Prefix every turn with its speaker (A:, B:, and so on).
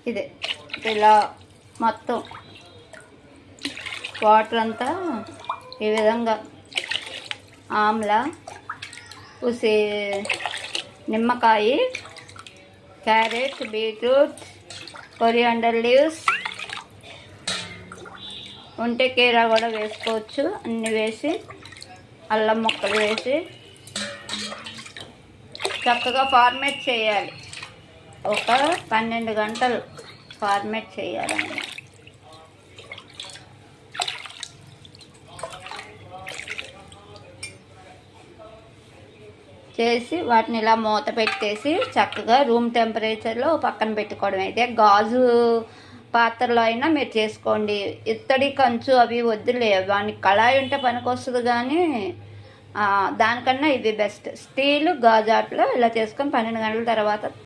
A: ఇదే ఇలా మొత్తం వాటర్ అంతా ఈ విధంగా ఆమ్లా నిమ్మకాయ, క్యారెట్, బీట్రూట్, కొరియాండర్ లీవ్స్ ఉంటే కీరా కూడా వేసుకోవచ్చు. అన్నీ వేసి అల్లం ముక్కలు వేసి చక్కగా ఫార్మేట్ చేయాలి. ఒక 12 గంటలు ఫార్మేట్ చేయాలన్నమాట. చేసి వాటిని ఇలా మూత పెట్టేసి చక్కగా రూమ్ టెంపరేచర్లో పక్కన పెట్టుకోవడం. అయితే గాజు పాత్రలో అయినా మీరు చేసుకోండి. ఇత్తడి కంచు అవి వద్దులే, వానికి కళాయి ఉంటే పనికొస్తుంది, కానీ దానికన్నా ఇది బెస్ట్. స్టీలు గాజాట్లో ఇలా చేసుకొని 12 గంటల తర్వాత